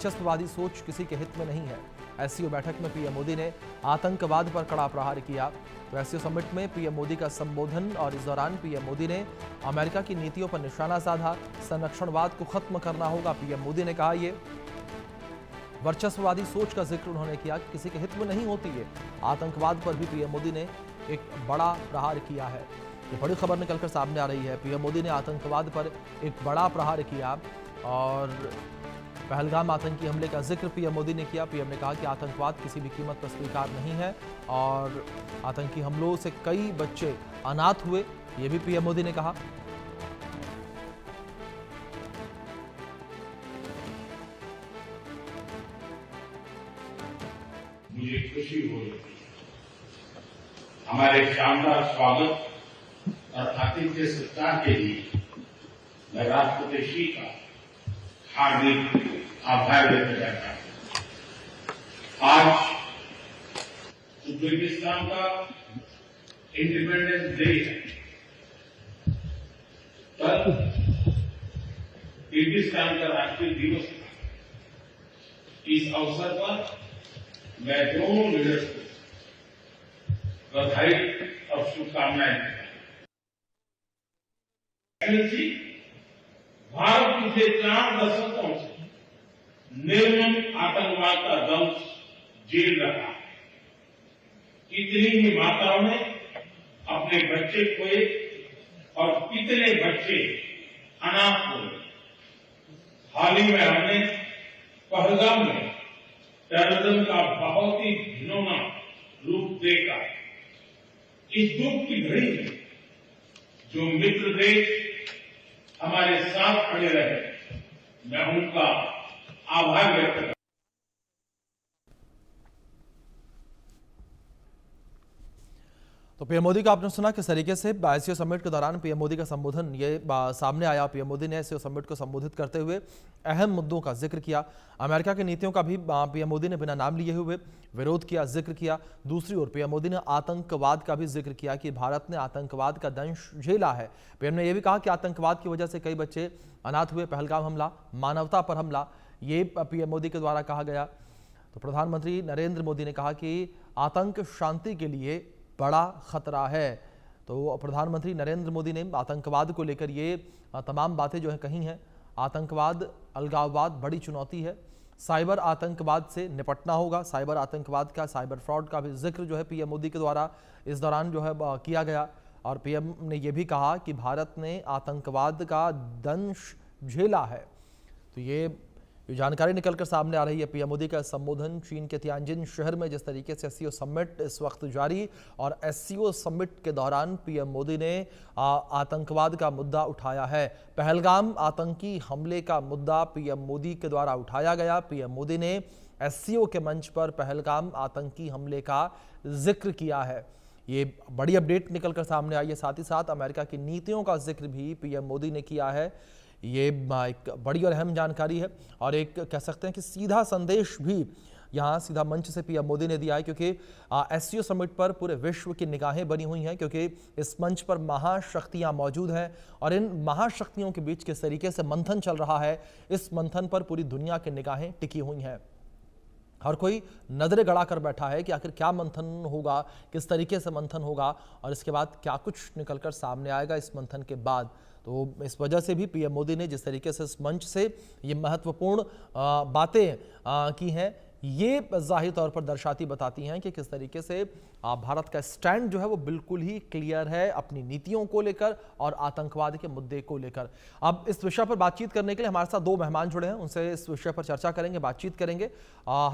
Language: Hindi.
वर्चस्ववादी सोच किसी के हित में नहीं है। एससीओ बैठक में पीएम मोदी ने आतंकवाद पर कड़ा प्रहार किया। तो एससीओ समिट में पीएम मोदी का संबोधन और इस दौरान पीएम मोदी ने अमेरिका की नीतियों पर निशाना साधा। संरक्षणवाद को खत्म करना होगा, पीएम मोदी ने कहा। ये वर्चस्ववादी सोच का जिक्र उन्होंने किया कि किसी के हित में नहीं होती है। आतंकवाद पर भी पीएम मोदी ने एक बड़ा प्रहार किया है। ये बड़ी खबर निकलकर सामने आ रही है। पीएम मोदी ने आतंकवाद पर एक बड़ा प्रहार किया और पहलगाम आतंकी हमले का जिक्र पीएम मोदी ने किया। पीएम ने कहा कि आतंकवाद किसी भी कीमत पर स्वीकार नहीं है और आतंकी हमलों से कई बच्चे अनाथ हुए, ये भी पीएम मोदी ने कहा। मुझे खुशी हो रही है। हमारे शानदार स्वागत और आतिथ्य सत्कार के लिए मैं राष्ट्रपति श्री का हार्दिक आभार व्यक्त करता हूं। आज उज्बेकिस्तान का इंडिपेंडेंस डे है। कल किर्गिस्तान का राष्ट्रीय दिवस था। इस अवसर पर मैं दोनों लीडर्स को बधाई और शुभकामनाएं देता हूं। भारत पिछले 4 दशकों से निर्मम आतंकवाद का दंश झेल रहा है। कितनी ही माताओं ने अपने बच्चे खोए और कितने बच्चे अनाथ हुए। हाल ही में हमने पहलगाम में टेररिज्म का बहुत ही घिनौना रूप देखा। इस दुख की घड़ी में जो मित्र देश हमारे साथ खड़े रहे, मैं उनका आभार व्यक्त करता हूं। तो पीएम मोदी का आपने सुना किस तरीके से एससीओ समिट के दौरान पीएम मोदी का संबोधन ये सामने आया। पीएम मोदी ने एससीओ समिट को संबोधित करते हुए अहम मुद्दों का जिक्र किया। अमेरिका की नीतियों का भी पीएम मोदी ने बिना नाम लिए हुए विरोध किया, जिक्र किया। दूसरी ओर पीएम मोदी ने आतंकवाद का भी जिक्र किया कि भारत ने आतंकवाद का दंश झेला है। पीएम ने यह भी कहा कि आतंकवाद की वजह से कई बच्चे अनाथ हुए। पहलगाम हमला मानवता पर हमला, ये पीएम मोदी के द्वारा कहा गया। तो प्रधानमंत्री नरेंद्र मोदी ने कहा कि आतंक शांति के लिए बड़ा खतरा है। तो प्रधानमंत्री नरेंद्र मोदी ने आतंकवाद को लेकर ये तमाम बातें जो है कही हैं। आतंकवाद, अलगाववाद बड़ी चुनौती है। साइबर आतंकवाद से निपटना होगा। साइबर आतंकवाद का, साइबर फ्रॉड का भी जिक्र जो है पीएम मोदी के द्वारा इस दौरान जो है किया गया। और पीएम ने यह भी कहा कि भारत ने आतंकवाद का दंश झेला है। तो ये जानकारी निकलकर सामने आ रही है। पीएम मोदी का संबोधन चीन के तियानजिन शहर में जिस तरीके से एससीओ समिट इस वक्त जारी और एससीओ समिट के दौरान पीएम मोदी ने आतंकवाद का मुद्दा उठाया है। पहलगाम आतंकी हमले का मुद्दा पीएम मोदी के द्वारा उठाया गया। पीएम मोदी ने एससीओ के मंच पर पहलगाम आतंकी हमले का जिक्र किया है। ये बड़ी अपडेट निकलकर सामने आई है। साथ ही साथ अमेरिका की नीतियों का जिक्र भी पीएम मोदी ने किया है। ये एक बड़ी और अहम जानकारी है और एक कह सकते हैं कि सीधा संदेश भी यहाँ सीधा मंच से पीएम मोदी ने दिया है, क्योंकि एससीओ समिट पर पूरे विश्व की निगाहें बनी हुई हैं, क्योंकि इस मंच पर महाशक्तियाँ मौजूद हैं और इन महाशक्तियों के बीच किस तरीके से मंथन चल रहा है, इस मंथन पर पूरी दुनिया की निगाहें टिकी हुई हैं। हर कोई नजरें गड़ा कर बैठा है कि आखिर क्या मंथन होगा, किस तरीके से मंथन होगा और इसके बाद क्या कुछ निकलकर सामने आएगा इस मंथन के बाद। तो इस वजह से भी पीएम मोदी ने जिस तरीके से इस मंच से ये महत्वपूर्ण बातें की हैं, ये जाहिर तौर पर दर्शाती बताती हैं कि किस तरीके से भारत का स्टैंड जो है वो बिल्कुल ही क्लियर है अपनी नीतियों को लेकर और आतंकवाद के मुद्दे को लेकर। अब इस विषय पर बातचीत करने के लिए हमारे साथ 2 मेहमान जुड़े हैं, उनसे इस विषय पर चर्चा करेंगे, बातचीत करेंगे।